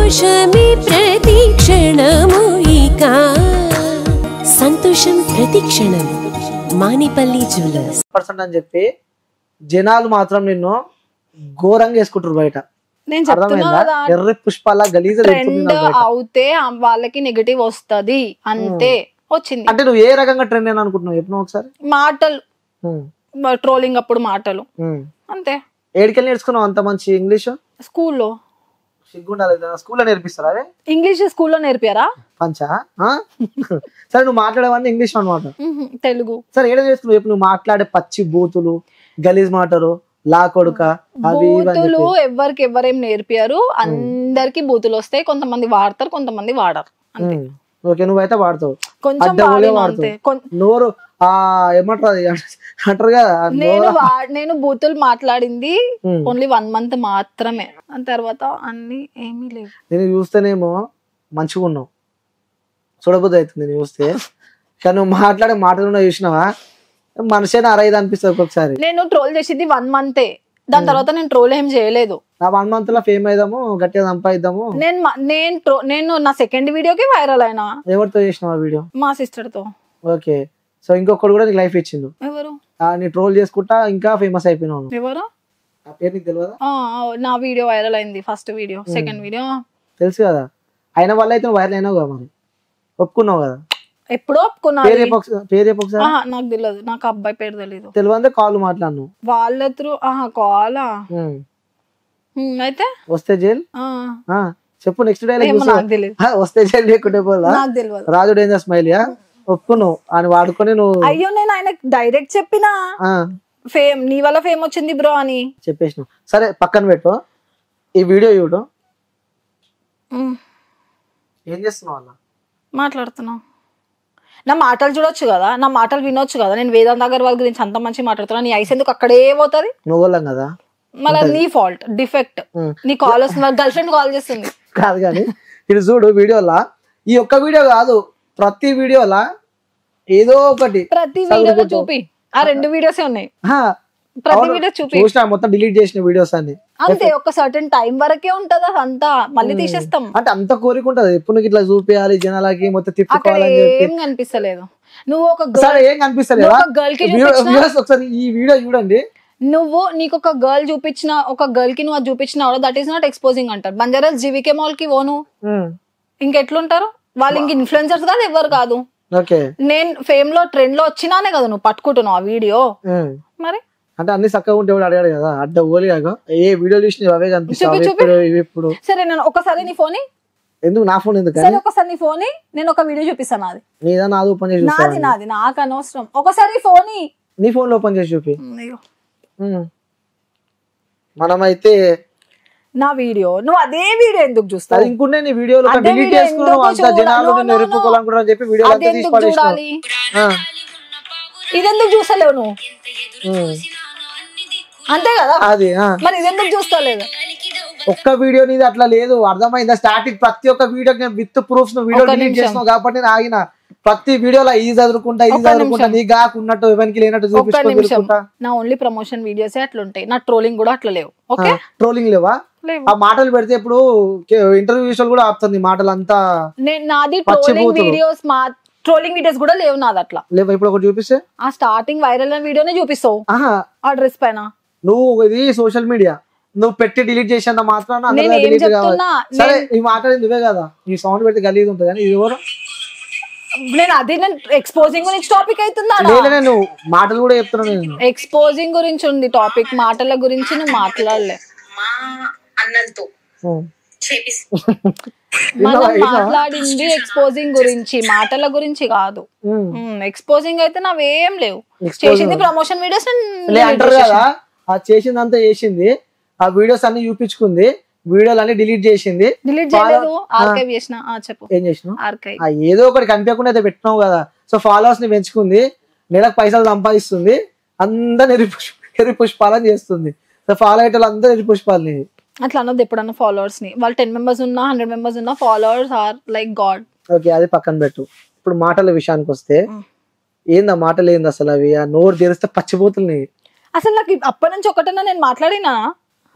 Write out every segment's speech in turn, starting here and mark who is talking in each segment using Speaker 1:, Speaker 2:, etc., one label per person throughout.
Speaker 1: సంతోషమే ప్రతి క్షణము ఇక సంతోషం ప్రతి క్షణం మానిపల్లి జ్యువెలర్స్
Speaker 2: పర్సెంట్ అని చెప్పి జనాలు మాత్రం నిన్ను ఘోరంగా వేసుకుంటారు బయట.
Speaker 3: నేను చెప్తున్నా
Speaker 2: ఎర్ర పుష్పాల గలీజ
Speaker 3: ట్రెండ్ అవుతే వాళ్ళకి నెగటివ్ వస్తది అంతే. వచ్చింది
Speaker 2: అంటే నువ్వు ఏ రకంగా ట్రెండ్ అని అనుకుంటున్నావు చెప్పిన ఒకసారి.
Speaker 3: మాటలు ట్రోలింగ్ అప్పుడు మాటలు అంతే.
Speaker 2: ఏడికెళ్ళి నేర్చుకున్నావు అంత మంచి ఇంగ్లీష్?
Speaker 3: స్కూల్లో.
Speaker 2: సిగ్గుండాలి, స్కూల్లో నేర్పిస్తారా అదే
Speaker 3: ఇంగ్లీష్? స్కూల్లో నేర్పారా?
Speaker 2: పంచా సరే నువ్వు మాట్లాడేవన్నీ ఇంగ్లీష్ అనమాట.
Speaker 3: తెలుగు
Speaker 2: సరే ఏడ చేస్తున్నావు చెప్పు. నువ్వు మాట్లాడే పచ్చి బూతులు గలీజ్ మాటలు లా కొడుక
Speaker 3: బూతులు ఎవరికి ఎవరేం నేర్పారు? అందరికి బూతులు వస్తాయి. కొంతమంది వాడతారు, కొంతమంది వాడరు అంతే.
Speaker 2: ఓకే నువ్వైతే వాడతావు
Speaker 3: కొంచెం
Speaker 2: నోరు ఏమంటారు అంటారు కదా.
Speaker 3: నేను బూతులు మాట్లాడింది ఓన్లీ 1 month మాత్రమే, దాని తర్వాత అన్ని ఏమీ లేవు.
Speaker 2: నేను చూస్తేనేమో మంచిగా ఉన్నావు, చూడబుద్ధి అవుతుంది నేను చూస్తే. కానీ నువ్వు మాట్లాడే మాటలు చూసినావా మనిషిని అరైదు అనిపిస్తుంది ఒక్కొక్కసారి.
Speaker 3: నేను ట్రోల్ చేసింది 1 month, దాని తర్వాత నేను ట్రోల్ ఏం చేయలేదు.
Speaker 2: నా 1 month లో ఫేమ్ అయిదాము, గట్టిగా సంపాదిద్దాము.
Speaker 3: నేను నా సెకండ్ వీడియోకి వైరల్ అయినా.
Speaker 2: ఎవరితో చేసినావు ఆ వీడియో?
Speaker 3: మా సిస్టర్ తో.
Speaker 2: ఓకే సో ఇంకొకటి కూడా నీకు లైఫ్ ఇచ్చిండు.
Speaker 3: ఎవరు?
Speaker 2: నీ ట్రోల్ చేసుకుంటా ఇంకా ఫేమస్ అయిపోయినావు.
Speaker 3: ఎవరు?
Speaker 2: ఆ పేరు నీకు తెలియదా?
Speaker 3: నా వీడియో వైరల్ అయింది, ఫస్ట్ వీడియో. సెకండ్ వీడియో తెలుసు
Speaker 2: కదా. అయిన వల్ల అయితే వైరల్ అయినావు కదా, మరి ఒప్పుకున్నావు కదా.
Speaker 3: ఎప్పుడో ఒప్పుకున్నా.
Speaker 2: పేరు ఒకసారి.
Speaker 3: నాకు తెలియదు, నాకు అబ్బాయి పేరు తెలియదు.
Speaker 2: తెలియదు కాల్ మాట్లాడు
Speaker 3: వాళ్ళ త్రూ. కాలా అయితే
Speaker 2: వస్తే జైల్ చెప్పు. నెక్స్ట్ డైలాగ్ వస్తే జైలు లేకుంటే పోలా. రాజు డేంజర్ స్మైల్ ఒప్పుకున్నావు అని వాడుకొని నువ్వు.
Speaker 3: అయ్యో నేను ఆయన డైరెక్ట్ చెప్పినా ఫేమ్ నీ వల్ల ఫేమ్ వచ్చింది బ్రో అని
Speaker 2: చెప్పేసినావు. సరే పక్కన పెట్టు, ఈ వీడియో చూడు. ఏం చేస్తున్నావు అలా
Speaker 3: మాట్లాడుతున్నావు? నా మాటలు చూడొచ్చు కదా, నా మాటలు వినొచ్చు కదా. నేను వేదాంత్ అగర్వాల్ గురించి అంత మంచి మాట్లాడుతున్నా, నీ ఐస్ ఎందుకు అక్కడే పోతుంది?
Speaker 2: నువ్వు కదా
Speaker 3: మళ్ళీ నీ ఫాల్ట్, డిఫెక్ట్. నీ కాల్ వస్తుంది, గర్ల్ ఫ్రెండ్ కాల్ చేస్తుంది.
Speaker 2: కాదు కానీ ఇది చూడు వీడియోలా, ఈ ఒక్క వీడియో కాదు ప్రతి వీడియోలా ఏదో ఒకటి.
Speaker 3: ప్రతి వీడియోలో చూపి. ఆ 2 వీడియోసే ఉన్నాయి. ప్రతి వీడియో చూపి.
Speaker 2: చూసినా మొత్తం డిలీట్ చేసిన వీడియోస్ అన్ని
Speaker 3: అంతే. ఒక సర్టెన్ టైం వరకే ఉంటది అంతా, మళ్ళీ తీసేస్తాం.
Speaker 2: అంటే అంత కోరిక ఉంటది ఎప్పుడు నీకు ఇట్లా చూపించాలి జనాలకి మొత్తం తిప్పుకోవాలని చెప్పి.
Speaker 3: ఏం కనిపిస్తలేదు. నువ్వు ఒక
Speaker 2: ఏం కనిపిస్తలేదు ఒకసారి ఈ వీడియో చూడండి.
Speaker 3: నువ్వు నీకు ఒక గర్ల్ చూపించిన, ఒక గర్ల్ కి నువ్వు చూపించిన దట్ ఈస్ నాట్ ఎక్స్పోజింగ్ అంటారు. బంజారాస్ జీవికే మాల్ కి ఓను ఇంకెట్లుంటారు వాళ్ళు? ఇంక ఇన్ఫ్లుయెన్సర్స్ కాదు, ఎవరు కాదు. నేను ఫేమ్ లో ట్రెండ్ లో వచ్చినానే కదా నువ్వు పట్టుకుంటున్నావు ఆ వీడియో. మరి
Speaker 2: అంటే అన్ని చక్కగా ఉంటే అడిగాడు కదా, అడ్డ ఓలి ఏ వీడియో చూసి అవే కనిపిస్తాయి ఇప్పుడు.
Speaker 3: సరే నేను ఒకసారి నీ ఫోన్
Speaker 2: ఎందుకు నా ఫోన్ ఎందుకు?
Speaker 3: సరే ఒకసారి నీ ఫోన్ నేను ఒక వీడియో చూపిస్తాను. నాది
Speaker 2: నీదా? నాది ఓపెన్ చేసి
Speaker 3: నాది నాకు అనవసరం. ఒకసారి ఫోన్
Speaker 2: నీ ఫోన్ లో ఓపెన్ చేసి చూపి. మనమైతే
Speaker 3: నా వీడియో నువ్వు అదే వీడియో ఎందుకు చూస్తావు?
Speaker 2: ఇంకునే నీ వీడియోలో డిలీట్ చేసుకున్నావు అంత జనాలు నిన్ను ఎరుపుకోవాలనుకుంటారని చెప్పి వీడియో అంతా తీసి పడేసావు.
Speaker 3: ఇదెందుకు చూస్తలేవు నువ్వు? అంతే కదా.
Speaker 2: అది
Speaker 3: మరి ఇదెందుకు చూస్తలేదు?
Speaker 2: ఒక్క వీడియో నీది అట్లా లేదు, అర్థమైందా? స్టార్టింగ్ ప్రతి ఒక్క వీడియోకి నేను విత్ ప్రూఫ్స్ వీడియో డిలీట్ చేస్తున్నావు కాబట్టి నేను ఆగిన. ప్రతి వీడియోలో ఇది చదువుకుంటా నీ కాకున్నట్టు ఎవరికి లేనట్టు చూపించుకుంటా.
Speaker 3: నా ఓన్లీ ప్రమోషన్ వీడియోసే అట్లుంటాయి, నా ట్రోలింగ్ కూడా అట్లా లేవు. ఓకే
Speaker 2: ట్రోలింగ్ లేవా? ఆ మాటలు పెడితే ఇప్పుడు ఇంటర్వ్యూస్ కూడా ఆపుతుంది మాటలు అంతా.
Speaker 3: నాది ట్రోలింగ్ వీడియోస్, ట్రోలింగ్ వీడియోస్ కూడా లేవు నాది అట్లా
Speaker 2: లేవు. ఇప్పుడు ఒకటి చూపిస్తే
Speaker 3: ఆ స్టార్టింగ్ వైరల్ అయిన వీడియోనే చూపిస్తావు ఆ డ్రెస్ పైన.
Speaker 2: నువ్వు ఇది సోషల్ మీడియా నువ్వు పెట్టి డిలీట్ చేసేంత మాత్రాన సరే ఈ మాటలు నువ్వే కదా, ఈ సౌండ్ పెడితే గలీజ్ ఉంటుంది కానీ ఇది ఎవరు?
Speaker 3: నేను అదే నేను ఎక్స్పోజింగ్ గురించి టాపిక్ అవుతుందా?
Speaker 2: నేను మాటలు కూడా చెప్తున్నాను. నేను
Speaker 3: ఎక్స్పోజింగ్ గురించి ఉంది టాపిక్, మాటల గురించి నువ్వు మాట్లాడలే. మనం మాట్లాడింది ఎక్స్పోజింగ్ గురించి, మాటల గురించి కాదు. ఎక్స్పోజింగ్ అయితే నావేం లేవు. చేసింది ప్రమోషన్ వీడియోస్
Speaker 2: అంటారు కదా, ఆ చేసిందంతా చేసింది, ఆ వీడియోస్ అన్ని చూపించుకుంది, వీడియోలు అన్ని డిలీట్ చేసింది.
Speaker 3: డిలీట్ చేయలేదు, ఆర్కైవ్ చేసిన. చెప్పు
Speaker 2: ఏం చేసినావు?
Speaker 3: ఆర్కైవ్
Speaker 2: ఏదో ఒకటి కనిపించకుండా అయితే పెట్టినావు కదా. సో ఫాలోవర్స్ ని పెంచుకుంది, నెలకు పైసలు సంపాదిస్తుంది, అందరు ఎరి పుష్పాలని చేస్తుంది. సో ఫాలో అయ్యేటోళ్ళు అందరూ ఎరి పుష్పాలని.
Speaker 3: అట్లా అన్నది ఎప్పుడన్నా ఫాలోవర్స్ ని. వాళ్ళు 10 members ఉన్నా 100 members ఉన్నా followers are like God.
Speaker 2: Okay అది పక్కన పెట్టు. ఇప్పుడు మాటల విషయానికి వస్తే ఏంది ఆ మాటలు ఏంది అసలు? అవి ఆ నోరు తెరిస్తే పచ్చిపోతుంది.
Speaker 3: అసలు నాకు అప్పటి నుంచి ఒకటన్నా నేను మాట్లాడినా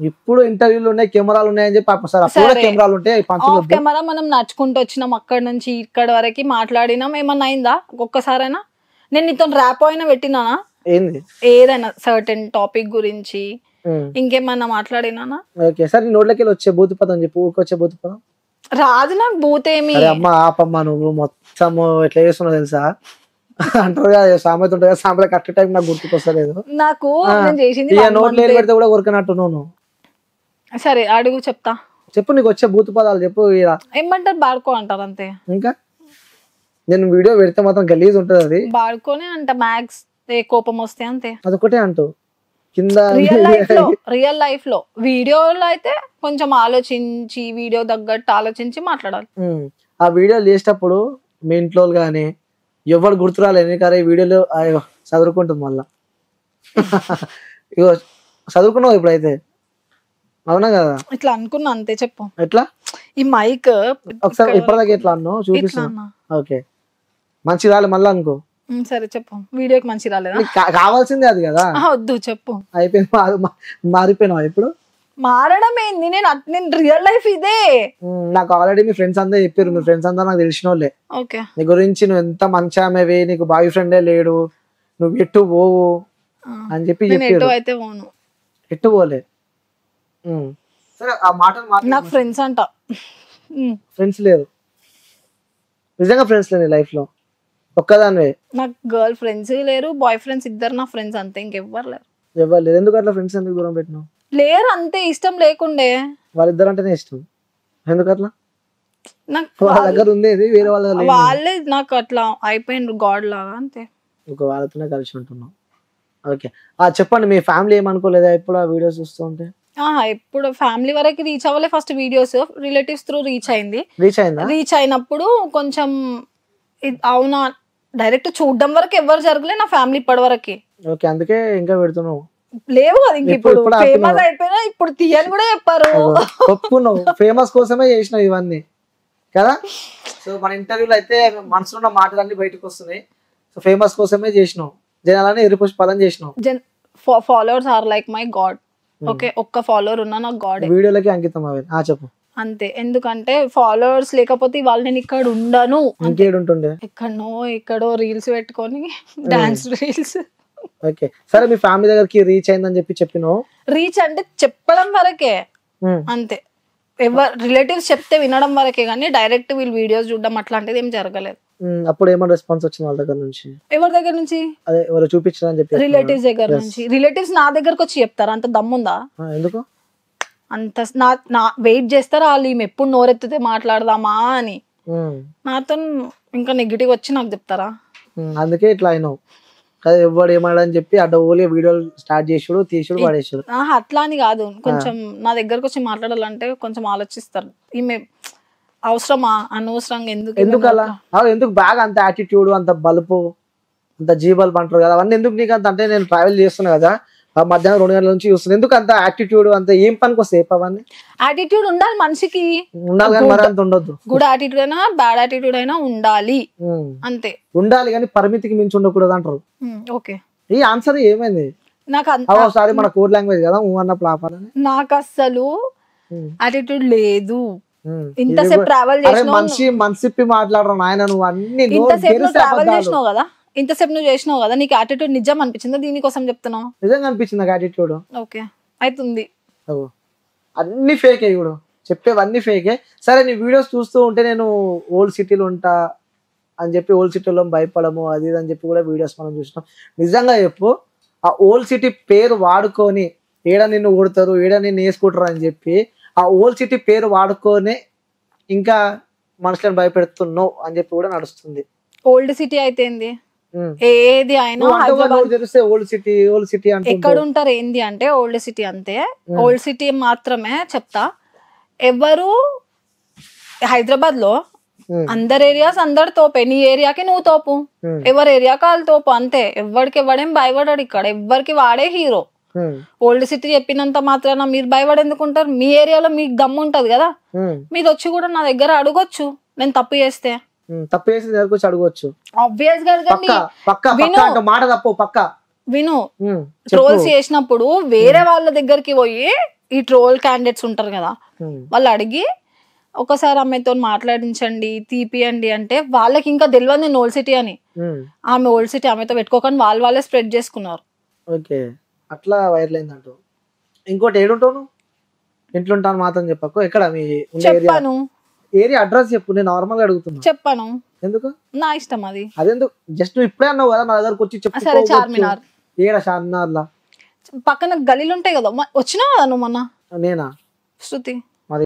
Speaker 2: ఇప్పుడు ఇంటర్వ్యూలు ఉన్నాయి, కెమెరాలు ఉన్నాయని చెప్పి అప్పుడు కెమెరాలు ఉంటాయి.
Speaker 3: కెమెరా మనం నడుచుకుంటూ వచ్చినాం, అక్కడ నుంచి ఇక్కడ వరకు మాట్లాడినాం. ఏమన్నా అయిందా ఒక్కసారైనా? నేను నీతో ర్యాప్ అయినా పెట్టినానా? ఏదైనా సర్టెన్ టాపిక్ గురించి ఇంకేమన్నా మాట్లాడినానా?
Speaker 2: ఓకే సరే, నోట్లకి వచ్చే భూతిపదం చెప్పు. ఊరికొచ్చే భూతిపదం
Speaker 3: రాదు నాకు. భూతేమి
Speaker 2: అమ్మా ఆపమ్మా, నువ్వు మొత్తం ఎట్లా చేస్తున్నావు తెలుసా? అంటారు కదా సామెత ఉంటుంది కదా, సామెత కరెక్ట్ టైం నాకు గుర్తుకొస్తలేదు.
Speaker 3: నాకు
Speaker 2: నోట్లు ఏం పెడితే కూడా ఉరకనట్టు నువ్వు.
Speaker 3: సరే అడుగు, చెప్తా.
Speaker 2: చెప్పు, నీకు వచ్చే భూత పదాలు చెప్పు.
Speaker 3: ఏమంటారు? బాడుకో అంటారు అంతే.
Speaker 2: ఇంకా నేను వీడియో పెడితే మాత్రం గలీజ్ ఉంటది అది.
Speaker 3: బాడుకోనే అంట మ్యాక్స్, కోపం వస్తే అంతే.
Speaker 2: అదొకటే అంటూ కింద.
Speaker 3: రియల్ లైఫ్ లో వీడియోలో అయితే కొంచెం ఆలోచించి, వీడియో తగ్గట్టు ఆలోచించి మాట్లాడాలి.
Speaker 2: ఆ వీడియోలు చేసేటప్పుడు మీ ఇంట్లో గానీ ఎవరు గుర్తురాలేదు, కానీ వీడియోలో చదువుకుంటుంది మళ్ళా. ఇగో చదువుకున్నావు ఇప్పుడైతే, అవునా కదా?
Speaker 3: ఇట్లా అనుకున్నా అంతే. చెప్పు
Speaker 2: ఎట్లా?
Speaker 3: ఈ మైక్
Speaker 2: ఒకసారి ఇప్పటిదాకా ఎట్లా అన్నావు చూపిస్తున్నా. ఓకే మంచి రాలే మళ్ళా అనుకో.
Speaker 3: సరే చెప్పు. వీడియోకి మంచి రాలేదా?
Speaker 2: కావాల్సిందే అది కదా.
Speaker 3: వద్దు చెప్పు.
Speaker 2: అయిపోయింది, మారిపోయినావు ఇప్పుడు.
Speaker 3: మారడం ఏంది? నేను రియల్ లైఫ్ ఇదే.
Speaker 2: నాకు ఆల్రెడీ మీ ఫ్రెండ్స్ అంతా చెప్పారు. మీ ఫ్రెండ్స్ అంతా నాకు తెలిసిన వాళ్ళే. నీ గురించి నువ్వు ఎంత మంచి ఆమెవి, నీకు బాయ్ ఫ్రెండే లేడు, నువ్వు ఎట్టు పోవు అని చెప్పి చెప్పారు. ఎట్టు పోలే. సరే ఆ మాటలు
Speaker 3: నాకు ఫ్రెండ్స్ అంట.
Speaker 2: ఫ్రెండ్స్ లేరు, నిజంగా ఫ్రెండ్స్ లేరు లైఫ్ లో. ఒక్కదానివే.
Speaker 3: నాకు గర్ల్ ఫ్రెండ్స్ లేరు, బాయ్ ఫ్రెండ్స్ ఇద్దరు నా ఫ్రెండ్స్ అంతే, ఇంకెవ్వరు లేరు.
Speaker 2: ఎవరు లేరు. ఎందుకు అట్లా ఫ్రెండ్స్ ఎందుకు దూరం పెట్టినావు?
Speaker 3: లేరు అంతే, ఇష్టం లేకుండే.
Speaker 2: వాళ్ళిద్దరు అంటేనే ఇష్టం, ఎందుకు అట్లా?
Speaker 3: నాకు
Speaker 2: వాళ్ళ దగ్గర ఉండేది వేరే వాళ్ళ
Speaker 3: వాళ్ళే నాకు అట్లా అయిపోయిండ్రు గాడ్ లాగా అంతే.
Speaker 2: ఒక వాళ్ళతోనే కలిసి ఉంటున్నాం. ఓకే చెప్పండి, మీ ఫ్యామిలీ ఏమనుకోలేదా ఇప్పుడు ఆ వీడియోస్ చూస్తూ ఉంటే?
Speaker 3: ఇప్పుడు ఫ్యామిలీ వరకు రీచ్ అవ్వలే. First videos relatives through reach అయింది. రీచ్ అయినప్పుడు కొంచెం అవునా డైరెక్ట్ చూడడం వరకు ఎవరు జరగలే నా ఫ్యామిలీ ఇప్పటి వరకే.
Speaker 2: ఓకే అందుకే ఇంకా పెడుతున్నావు.
Speaker 3: లేవు కదా ఇంక, ఇప్పుడు ఫేమస్ అయిపోయినా ఇప్పుడు తీయని కూడా చెప్పారు.
Speaker 2: ఒప్పుకున్నావు, ఫేమస్ కోసమే చేసినావు ఇవన్నీ కదా. సో మన ఇంటర్వ్యూలో అయితే మనసులో ఉన్న మాటలన్నీ బయటకు వస్తున్నాయి. సో ఫేమస్ కోసమే చేసినావు, జనాలని ఎరిపుష్పాలం చేసినావు.
Speaker 3: Followers are like my god. Okay ఒక్క ఫాలోవర్ ఉన్నా నాకు గాడ్.
Speaker 2: వీడియోలకి అంకితం అవి. చెప్పు.
Speaker 3: అంతే, ఎందుకంటే ఫాలోవర్స్ లేకపోతే వాళ్ళు నేను ఇక్కడ ఉండను.
Speaker 2: ఇంకేడుంటుండే?
Speaker 3: ఎక్కడో రీల్స్ పెట్టుకొని డాన్స్ రీల్స్.
Speaker 2: ఓకే సరే, మీ ఫ్యామిలీ దగ్గరికి రీచ్ అయిందని చెప్పినావు.
Speaker 3: రీచ్ అంటే చెప్పడం వరకే అంతే. ఎవరు రిలేటివ్స్ చెప్తే వినడం వరకే కానీ డైరెక్ట్ వీళ్ళు వీడియోస్ చూడడం అట్లాంటిది ఏం జరగలేదు.
Speaker 2: అప్పుడు ఏమైనా రెస్పాన్స్ వచ్చింది వాళ్ళ దగ్గర నుంచి?
Speaker 3: ఎవరి దగ్గర నుంచి?
Speaker 2: అదే ఎవరు చూపించారని చెప్పి
Speaker 3: రిలేటివ్స్ దగ్గర నుంచి. రిలేటివ్స్ నా దగ్గరకు వచ్చి చెప్తారా? అంత దమ్ముందా?
Speaker 2: ఎందుకు
Speaker 3: అంత నా వెయిట్ చేస్తారా వాళ్ళు ఈమె ఎప్పుడు నోరెత్తితే మాట్లాడదామా అని? నాతో ఇంకా నెగిటివ్ వచ్చి నాకు చెప్తారా?
Speaker 2: అందుకే ఇట్లా అయినావు కదా. ఎవడు ఏమాడని చెప్పి అడ్డ ఓలే వీడియోలు స్టార్ట్ చేసుడు, తీసుడు, పడేసాడు.
Speaker 3: అట్లా అని కాదు, కొంచెం నా దగ్గరకు వచ్చి మాట్లాడాలంటే కొంచెం ఆలోచిస్తారు. ఈమె అవసరమా, అనవసరంగా ఎందుకు
Speaker 2: అలా? ఎందుకు బాగా అంత యాటిట్యూడ్, అంత బలుపు, అంత జీబల్ అంటారు కదా, అవన్నీ ఎందుకు నీకు అంత? అంటే నేను ట్రావెల్ చేస్తున్నా కదా, మధ్యాహ్నం 2 గంటల నుంచి చూస్తున్నా, ఎందుకు అంత యాటిట్యూడ్? అంత ఏం పనికి వస్తాయి అవన్నీ?
Speaker 3: యాటిట్యూడ్ ఉండాలి మనిషికి,
Speaker 2: ఉండాలి కానీ మరి అంత ఉండొద్దు.
Speaker 3: గుడ్ యాటిట్యూడ్ అయినా బ్యాడ్ యాటిట్యూడ్ అయినా ఉండాలి అంతే.
Speaker 2: ఉండాలి కానీ పరిమితికి మించి ఉండకూడదు అంటారు.
Speaker 3: ఓకే
Speaker 2: ఈ ఆన్సర్ ఏమైంది?
Speaker 3: నాకు
Speaker 2: సారీ మన కోడ్ లాంగ్వేజ్ కదా, అన్నప్పుడు ఆపాలని.
Speaker 3: నాకు అస్సలు యాటిట్యూడ్ లేదు. ఇంతసేపు ట్రావెల్ చేసినావు,
Speaker 2: మనసిప్పి మాట్లాడరు నాయన నువ్వు. అన్ని
Speaker 3: ఇంతసేపు ట్రావెల్ చేసినావు కదా, ఇంతసేపు నువ్వు చేసినావు కదా, నీకు యాటిట్యూడ్ నిజం అనిపించిందా? దీనికోసం చెప్తున్నావు.
Speaker 2: నిజంగా అనిపించింది నాకు యాటిట్యూడ్.
Speaker 3: ఓకే అవుతుంది.
Speaker 2: అన్ని ఫేకే ఇప్పుడు చెప్పేవన్నీ ఫేకే. సరే నీ వీడియోస్ చూస్తూ ఉంటే నేను ఓల్డ్ సిటీలో ఉంటా అని చెప్పి ఓల్డ్ సిటీలో భయపడము అది ఇది అని చెప్పి కూడా వీడియోస్ మనం చూసినాం. నిజంగా చెప్పు, ఆ ఓల్డ్ సిటీ పేరు వాడుకొని ఏడ నిన్ను కొడతారు, ఏడ నిన్ను వేసుకుంటారు అని చెప్పి ఆ ఓల్డ్ సిటీ పేరు వాడుకొని ఇంకా మనుషులను భయపెడుతున్నావు అని చెప్పి కూడా నడుస్తుంది.
Speaker 3: ఓల్డ్ సిటీ అయితే ఏంది? ఏది అయినా
Speaker 2: ఓల్డ్ సిటీ
Speaker 3: ఎక్కడ ఉంటారు ఏంది అంటే ఓల్డ్ సిటీ అంతే. ఓల్డ్ సిటీ మాత్రమే చెప్తా. ఎవరు హైదరాబాద్ లో అందరు ఏరియాస్ అందరు తోపే, నీ ఏరియాకి నువ్వు తోపు, ఎవరి ఏరియాకి వాళ్ళు తోపు అంతే. ఎవరికి ఎవడేం భయపడాడు ఇక్కడ, ఎవరికి వాడే హీరో. ఓల్డ్ సిటీ చెప్పినంత మాత్రాన మీరు భయపడేందుకుంటారు? మీ ఏరియాలో మీకు దమ్ము ఉంటది కదా, మీరు వచ్చి కూడా నా దగ్గర అడగొచ్చు. నేను తప్పు చేస్తే
Speaker 2: అడగొచ్చు.
Speaker 3: ఆబ్వియస్ గా
Speaker 2: మాట తప్పు పక్క
Speaker 3: విను, ట్రోల్స్ చేసినప్పుడు వేరే వాళ్ళ దగ్గరికి పోయి ఈ ట్రోల్ క్యాండిడేట్స్ ఉంటారు కదా, వాళ్ళు అడిగి ఒకసారి ఆమెతో మాట్లాడించండి తీపియండి అంటే వాళ్ళకి ఇంకా తెలియదు నేను ఓల్డ్ సిటీ అని. ఆమె ఓల్డ్ సిటీ ఆమెతో పెట్టుకోకని వాళ్ళే స్ప్రెడ్ చేసుకున్నారు.
Speaker 2: ఓకే, అట్లా వైరల్ అయిందంట. ఇంకోటి ఏడుంటావు? ఇంట్లో ఉంటాను మాత్రం చెప్పకు. ఎక్కడ మీ
Speaker 3: చెప్పాను,
Speaker 2: ఏరియా అడ్రస్ చెప్పు, నేను నార్మల్ గా అడుగుతున్నా.
Speaker 3: చెప్పాను,
Speaker 2: ఎందుకు?
Speaker 3: నా ఇష్టం అది.
Speaker 2: అదెందుకు? జస్ట్ నువ్వు ఇప్పుడే అన్నావు కదా నా దగ్గరకు వచ్చి చెప్పు.
Speaker 3: సరే, చార్మినార్.
Speaker 2: ఏడ చార్మినార్ లా
Speaker 3: పక్కన గలీలు ఉంటాయి కదా, వచ్చినావు కదా నువ్వు మొన్న.
Speaker 2: నేనా?
Speaker 3: శృతి